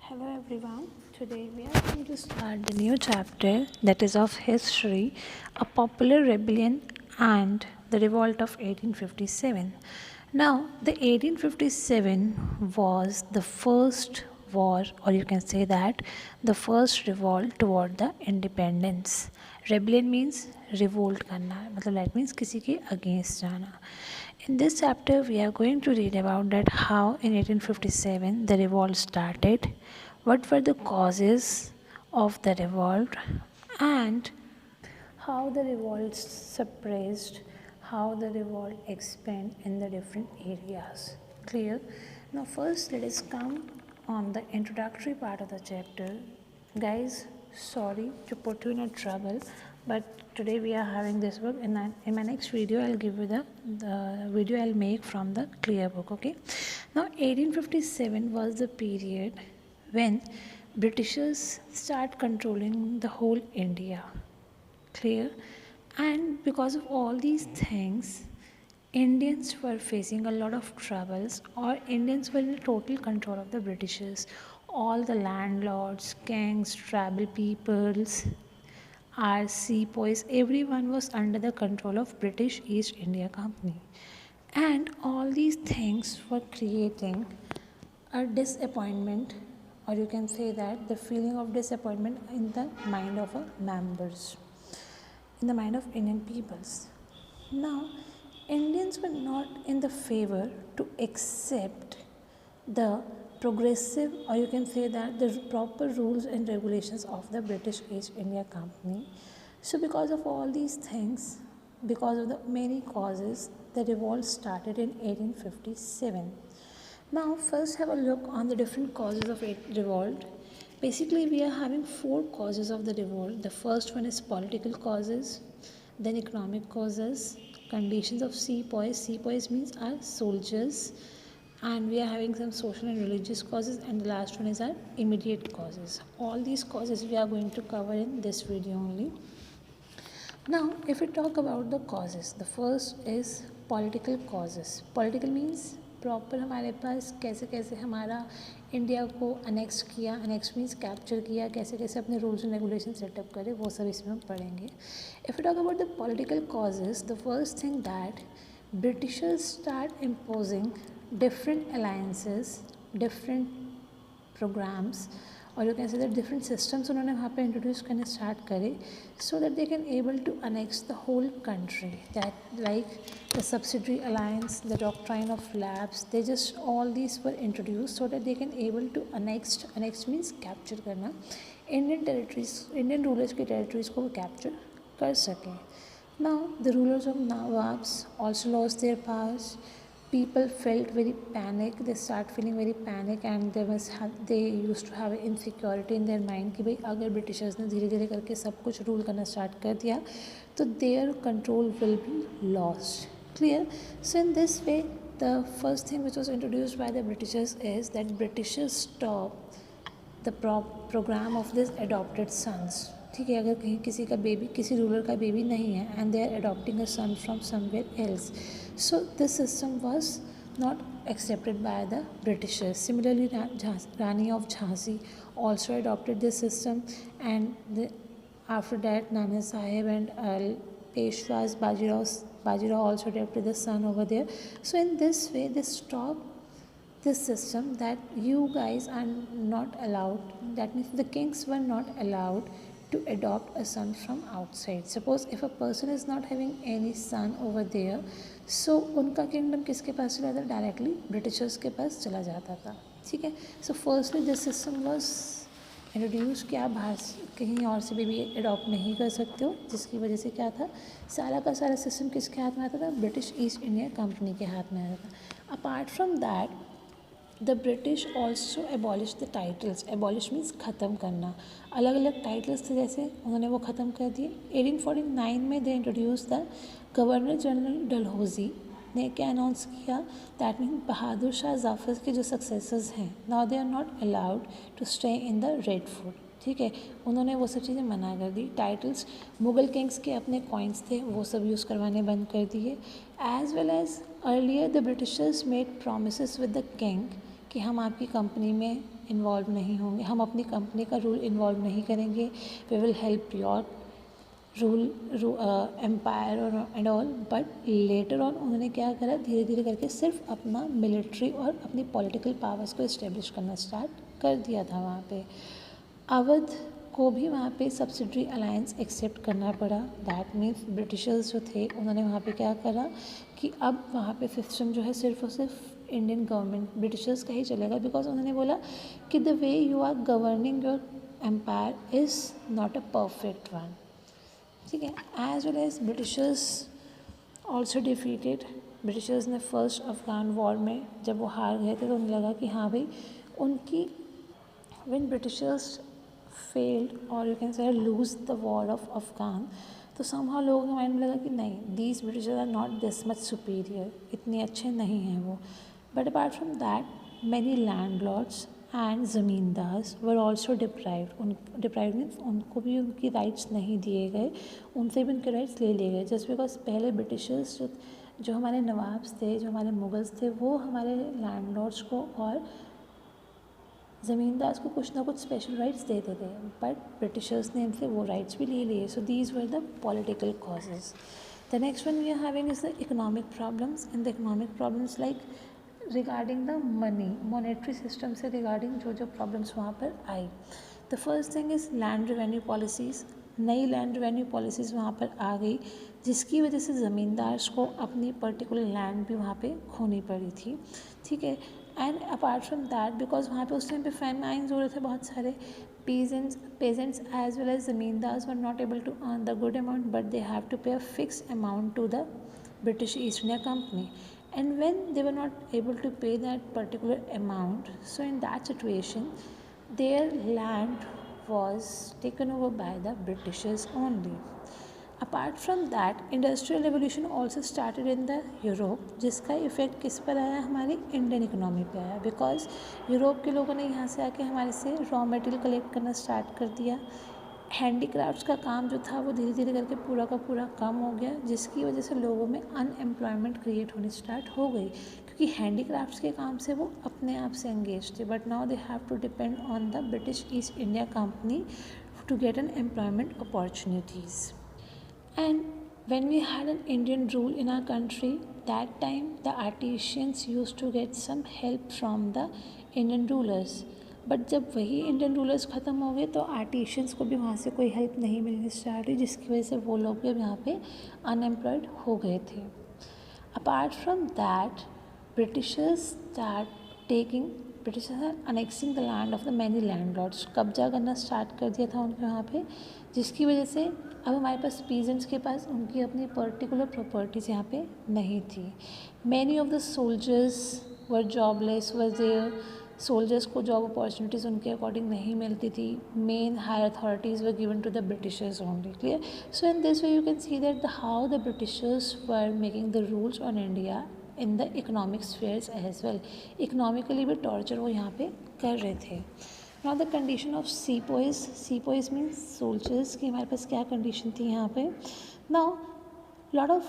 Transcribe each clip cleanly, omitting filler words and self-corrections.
Hello everyone. Today we are going to start the new chapter that is of history, a popular rebellion and the revolt of 1857. Now, the 1857 was the first war, or you can say that the first revolt toward the independence. Rebellion means revolt करना, मतलब that means किसी के against जाना. In this chapter, we are going to read about that how in 1857 the revolt started, what were the causes of the revolt, and how the revolt suppressed, how the revolt expanded in the different areas. Clear? Now, first, let us come on the introductory part of the chapter. Guys, sorry to put you in a trouble, but today we are having this book. In my next video, I'll give you the video I'll make from the clear book. Okay. Now, 1857 was the period when Britishers start controlling the whole India. Clear? And because of all these things, Indians were facing a lot of troubles, or Indians were in total control of the Britishers. All the landlords, kings, tribal peoples, our sepoys, everyone was under the control of British East India Company. And all these things were creating a disappointment, or you can say that the feeling of disappointment in the mind of our members, in the mind of Indian peoples. Now, Indians were not in the favor to accept the progressive, or you can say that the proper rules and regulations of the British East India Company. So, because of all these things, because of the many causes, the revolt started in 1857. Now, first have a look on the different causes of revolt. Basically, we are having four causes of the revolt. The first one is political causes, then economic causes, conditions of sepoys. Sepoys means our soldiers, and we are having some social and religious causes, and the last one is our immediate causes. All these causes we are going to cover in this video only. Now, if we talk about the causes, the first is political causes. Political means proper हमारे पास कैसे कैसे हमारा India को annex किया, annex means capture किया, कैसे कैसे अपने रूल्स एंड रेगुलेशन सेटअप करे, वो सब इसमें हम पढ़ेंगे. If you talk about the political causes, the first thing that Britishers start imposing different alliances, different programs, और you can say that different systems उन्होंने वहाँ पे इंट्रोड्यूस करने स्टार्ट करे, so that they can able to annex the whole country, that like the subsidiary alliance, the doctrine of lapse, they just all these were introduce so that they can able to annex means capture करना, Indian territories, Indian rulers की territories को वो capture कर सकें. Now the rulers of nawabs also lost their powers. People felt very panic, they start feeling very panic, and they used to have insecurity in their mind कि भाई अगर Britishers ने धीरे धीरे करके सब कुछ रूल करना स्टार्ट कर दिया तो their control will be lost. Clear? So in this way, the first thing which was introduced by the Britishers is that Britishers stop the program of this adopted sons. ठीक है, अगर कहीं किसी का बेबी, किसी रूलर का baby नहीं है and they are adopting a son from somewhere else, so this system was not accepted by the Britishers. Similarly, Rani of Jhansi also adopted this system, and after that Nana Sahib and Peshwas Bajirao also adopted the son over there. So in this way they stopped this system that you guys are not allowed, that means the kings were not allowed to adopt a son from outside. Suppose if a person is not having any son over there, so उनका kingdom किसके पास चला जाता, directly Britishers के पास चला जाता था. ठीक है. So firstly this system was introduce कि आप बाहर कहीं और से भी अडॉप्ट नहीं कर सकते हो, जिसकी वजह से क्या था, सारा का सारा सिस्टम किसके हाथ में आता था, ब्रिटिश ईस्ट इंडिया कंपनी के हाथ में आता था. Apart from that the British also abolish the titles. Abolish means ख़त्म करना. अलग अलग टाइटल्स थे जैसे, उन्होंने वो ख़त्म कर दिए. 1849 में they introduce the governor general Dalhousie ने क्या अनाउंस किया, दैट मीन बहादुर शाह जाफ़र के जो सक्सेसर्स हैं, now they are not allowed to stay in the red fort. ठीक है, उन्होंने वो सब चीज़ें मना कर दी. टाइटल्स मुग़ल किंग्स के अपने कॉइन्स थे, वो सब यूज़ करवाने बंद कर दिए. As well as earlier the Britishers made promise with the king कि हम आपकी कंपनी में इन्वॉल्व नहीं होंगे, हम अपनी कंपनी का रूल इन्वॉल्व नहीं करेंगे, we will help your rule empire और and all. But later on उन्होंने क्या करा, धीरे धीरे करके सिर्फ अपना मिलिट्री और अपनी पॉलिटिकल पावर्स को इस्टेब्लिश करना स्टार्ट कर दिया था वहाँ पे। अवध को भी वहाँ पे सब्सिडरी अलायंस एक्सेप्ट करना पड़ा। दैट मीन्स ब्रिटिशर्स जो थे उन्होंने वहाँ पे क्या करा कि अब वहाँ पे सिस्टम जो है सिर्फ और सिर्फ इंडियन गवर्नमेंट ब्रिटिशर्स का ही चलेगा, बिकॉज उन्होंने बोला कि the way you are governing your empire is not a perfect one. ठीक है, as well as Britishers also defeated. Britishers ने फर्स्ट अफगान वॉर में जब वो हार गए थे तो उन्हें लगा कि हाँ भाई उनकी when Britishers failed or you can say lose the war of Afghan, तो somehow लोगों के माइंड में लगा कि नहीं, these Britishers are not this much superior, इतने अच्छे नहीं हैं वो। But apart from that, many landlords and zamindars were also deprived। deprived means उनको भी उनकी राइट्स नहीं दिए गए, उनसे भी उनके राइट्स ले लिए गए, जस्ट बिकॉज पहले ब्रिटिशर्स जो हमारे नवाब्स थे, जो हमारे मुगल्स थे, वो हमारे लैंडलॉर्ड्स को और ज़मींदार को कुछ ना कुछ स्पेशल राइट्स देते थे, बट ब्रिटिशर्स ने इनसे वो राइट्स भी ले लिए। So these were the political causes. The next one we are having is the economic problems. In the economic problems like regarding the money, monetary system से regarding जो जो प्रॉब्लम्स वहाँ पर आई। The first thing is land revenue policies. नई land revenue policies वहाँ पर आ गई, जिसकी वजह से ज़मींदार्स को अपनी पर्टिकुलर लैंड भी वहाँ पे खोनी पड़ी थी। ठीक है, and apart from that because वहाँ पे उस टाइम पे फेमाइन्स हो रहे थे बहुत सारे, peasants as well as zamindars were not able to earn the good amount, but they have to pay a fixed amount to the British East India Company. And when they were not able to pay that particular amount, so in that situation their land was taken over by the Britishers only. Apart from that industrial revolution also started in the Europe, जिसका effect किस पर आया, हमारी Indian economy पे आया, because Europe के लोगों ने यहाँ से आके हमारे से रॉ मटेरियल कलेक्ट करना स्टार्ट कर दिया। हैंडीक्राफ्ट्स का काम जो था वो धीरे धीरे करके पूरा का पूरा कम हो गया, जिसकी वजह से लोगों में अनएम्प्लॉयमेंट क्रिएट होनी स्टार्ट हो गई, क्योंकि हैंडीक्राफ्ट्स के काम से वो अपने आप से एंगेज थे। But now they have to depend on the British East India company to get an employment opportunities. And when we had an Indian rule in our country, that time the artisans used to get some help from the Indian rulers. But जब वही Indian rulers ख़त्म हो गए तो artisans को भी वहाँ से कोई हेल्प नहीं मिलनी स्टार्ट हुई, जिसकी वजह से वो लोग भी यहाँ पे अनएम्प्लॉयड हो गए थे। Apart from that Britishers start taking Britishers are annexing the land of the many landlords, कब्जा करना स्टार्ट कर दिया था उनके वहाँ पे, जिसकी वजह से अब हमारे पास पीजेंट्स के पास उनकी अपनी पर्टिकुलर प्रॉपर्टीज़ यहाँ पे नहीं थी। Many of the soldiers were jobless, were there, soldiers को जॉब अपॉर्चुनिटीज़ उनके अकॉर्डिंग नहीं मिलती थी। Main higher authorities were given to the Britishers only. Clear? So in this way you can see that how the Britishers were making the rules on India in the economic spheres as well. Economically भी torture वो यहाँ पे कर रहे थे। Now the condition of sepoys means soldiers की हमारे पास क्या कंडीशन थी यहाँ पे। Now lot of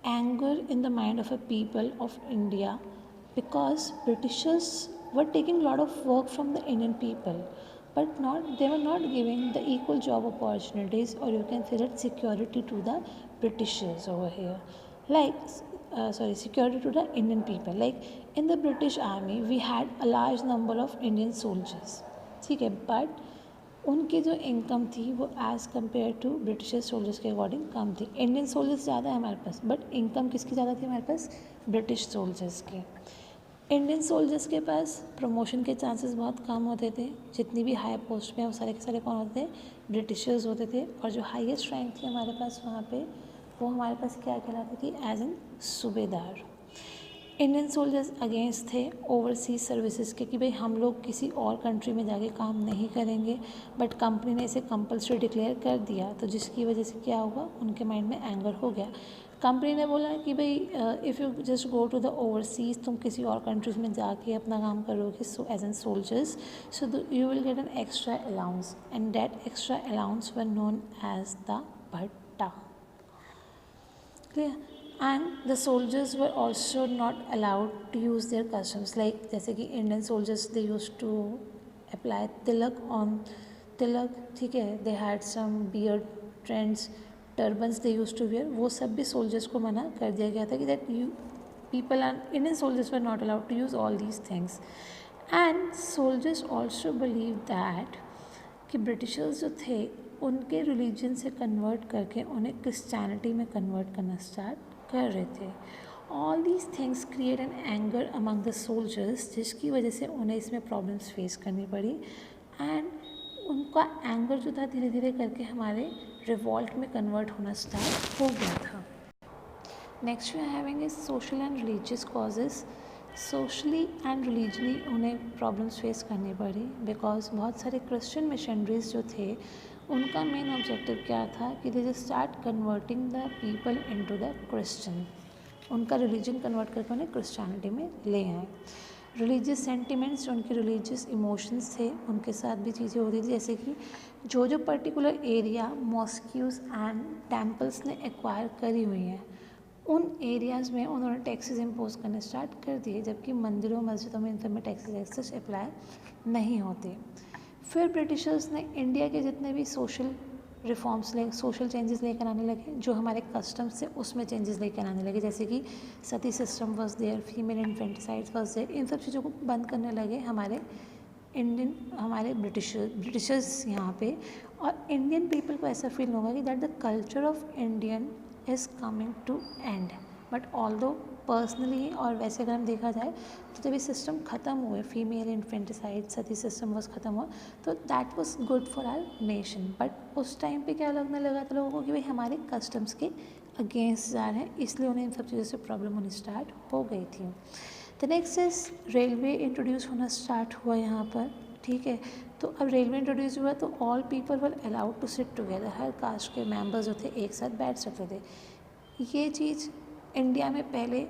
anger in the mind of a people of India, because Britishers were taking a lot of work from the Indian people, but they were not giving the equal job opportunities, or you can say that security to the Britishers over here, like security to the Indian people. Like in the British army we had a large number of Indian soldiers, ठीक है, but उनकी जो income थी वो as compare to British soldiers के according कम थी। Indian soldiers ज़्यादा है हमारे पास, बट इनकम किसकी ज़्यादा थी हमारे पास, ब्रिटिश सोल्जर्स की। इंडियन सोल्जर्स के पास प्रमोशन के चांसेस बहुत कम होते थे, जितनी भी हाई पोस्ट पे वो सारे के सारे कौन होते थे, ब्रिटिशर्स होते थे, और जो हाईएस्ट रैंक थी हमारे पास वहाँ पे वो हमारे पास क्या कहलाती थी, एज एन सूबेदार। इंडियन सोल्जर्स अगेंस्ट थे ओवरसीज सर्विसेज के, कि भाई हम लोग किसी और कंट्री में जाके काम नहीं करेंगे, बट कंपनी ने इसे कंपल्सरी डिक्लेयर कर दिया, तो जिसकी वजह से क्या हुआ, उनके माइंड में एंगर हो गया। कंपनी ने बोला कि भाई if you just go to the overseas, तुम किसी और कंट्रीज़ में जाके अपना काम करोगे so as an soldiers, so you will get an extra allowance, and that extra allowance were known as the bhatta. Clear? And the soldiers were also not allowed to use their customs, like जैसे कि Indian soldiers they use to apply tilak, ठीक है, they had some beard trends, turbans they used to wear, वो सब भी soldiers को मना कर दिया गया था कि that you people and Indian soldiers were not allowed to use all these things. And soldiers also believed that कि ब्रिटिशर्स जो थे उनके रिलीजन से कन्वर्ट करके उन्हें क्रिश्चियनिटी में कन्वर्ट करना स्टार्ट कर रहे थे. All these things create an anger among the soldiers, जिसकी वजह से उन्हें इसमें प्रॉब्लम्स फेस करनी पड़ी. एंड उनका एंगर जो था धीरे धीरे करके हमारे रिवॉल्ट में कन्वर्ट होना स्टार्ट हो गया था. Next we are having is social and religious causes. Socially and religiously उन्हें प्रॉब्लम्स फेस करनी पड़ी बिकॉज बहुत सारे क्रिश्चियन मिशनरीज जो थे उनका मेन ऑब्जेक्टिव क्या था कि they just start converting the people into the Christian. उनका रिलीजन कन्वर्ट करके उन्हें क्रिश्चियनिटी में ले आए. रिलीजियस सेंटिमेंट्स, जो उनके रिलीजियस इमोशंस थे, उनके साथ भी चीज़ें होती थी, जैसे कि जो पर्टिकुलर एरिया मॉस्क्यूज़ एंड टेम्पल्स ने एक्वायर करी हुई हैं उन एरियाज़ में उन्होंने टैक्सेस इम्पोज करने स्टार्ट कर दिए, जबकि मंदिरों मस्जिदों में इन सब में टैक्सेस एक्सेस अप्लाई नहीं होते. फिर ब्रिटिशर्स ने इंडिया के जितने भी सोशल चेंजेस लेकर आने लगे, जो हमारे कस्टम्स थे उसमें चेंजेस लेकर आने लगे, जैसे कि sati system was there, female infanticide was there. इन सब चीज़ों को बंद करने लगे हमारे ब्रिटिशर्स यहाँ पे. और इंडियन पीपल को ऐसा फील होगा कि that the culture of Indian is coming to end. But although personally और वैसे अगर हम देखा जाए तो जब ये सिस्टम ख़त्म हुए, female infanticide sati system was ख़त्म हुआ, तो that was good for our nation. But उस टाइम पे क्या लगने लगा था लोगों को कि भाई हमारे कस्टम्स के अगेंस्ट जा रहे हैं, इसलिए उन्हें इन सब चीज़ों से प्रॉब्लम होनी स्टार्ट हो गई थी. The next is railway introduce होना स्टार्ट हुआ यहाँ पर. ठीक है, तो अब रेलवे इंट्रोड्यूस हुआ तो all people were allowed to sit together. हर कास्ट के मेंबर्स जो थे एक साथ बैठ सकते थे. ये चीज़ इंडिया में पहले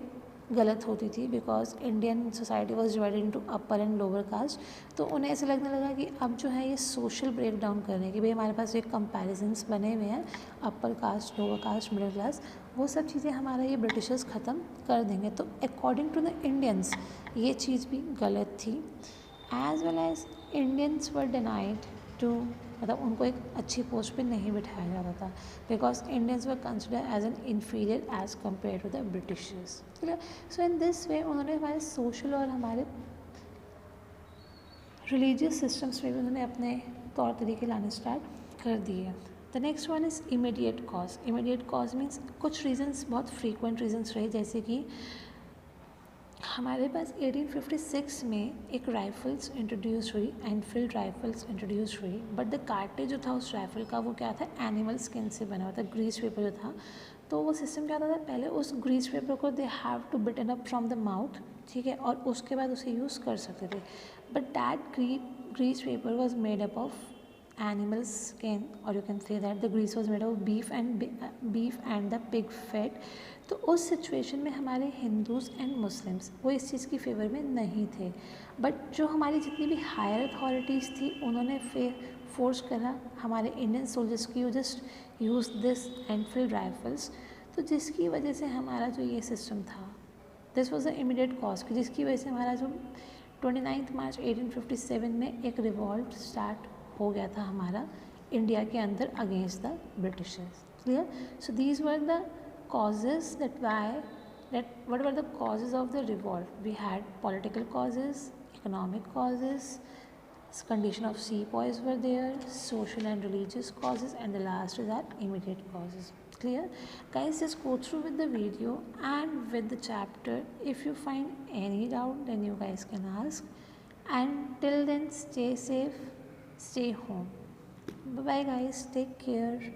गलत होती थी because Indian society was divided into upper and lower caste. तो उन्हें ऐसे लगने लगा कि अब जो है ये सोशल ब्रेक डाउन कर रहे हैं कि भाई हमारे पास एक कंपैरिजन्स बने हुए हैं, upper caste, lower caste, middle class, वो सब चीज़ें हमारा ये ब्रिटिशर्स ख़त्म कर देंगे. तो अकॉर्डिंग टू द इंडियंस ये चीज़ भी गलत थी. As well as Indians were denied to, मतलब उनको एक अच्छी पोस्ट पे नहीं बिठाया जाता था because Indians were consider as an inferior as compare to the Britishers. So in this way उन्होंने हमारे सोशल और हमारे रिलीजियस सिस्टम्स में भी उन्होंने अपने तौर तरीके लाने स्टार्ट कर दिए. The next one is immediate cause. Immediate cause means कुछ रीजंस बहुत फ्रीक्वेंट रीजंस रहे, जैसे कि हमारे पास 1856 में एक राइफ़ल्स इंट्रोड्यूस हुई, एनफील्ड राइफ़ल्स इंट्रोड्यूस हुई. बट द कार्टेज जो था उस राइफ़ल का वो क्या था, एनिमल स्किन से बना हुआ था, ग्रीस पेपर जो था. तो वो सिस्टम क्या होता था, पहले उस ग्रीस पेपर को they have to bitten up from the mouth, ठीक है, और उसके बाद उसे यूज़ कर सकते थे. But that grease paper was made up of animal skin, or you can say that the grease was made of beef and the pig fat. तो उस सिचुएशन में हमारे हिंदूज़ एंड मुस्लिम्स वो इस चीज़ की फेवर में नहीं थे. बट जो हमारी जितनी भी हायर अथॉरिटीज़ थी उन्होंने फोर्स करा हमारे इंडियन सोल्जर्स की you just use this Enfield rifles. तो जिसकी वजह से हमारा जो ये सिस्टम था, this was the immediate cause, जिसकी वजह से हमारा जो 29 मार्च 1857 में एक रिवॉल्ट स्टार्ट हो गया था हमारा इंडिया के अंदर against the Britishers. Clear? So these were the causes what were the causes of the revolt. We had political causes, economic causes, condition of sepoys were there, social and religious causes, and the last is that immediate causes. Clear? Guys, just go through with the video and with the chapter. If you find any doubt, then you guys can ask. And till then, stay safe, stay home. Bye bye guys, take care.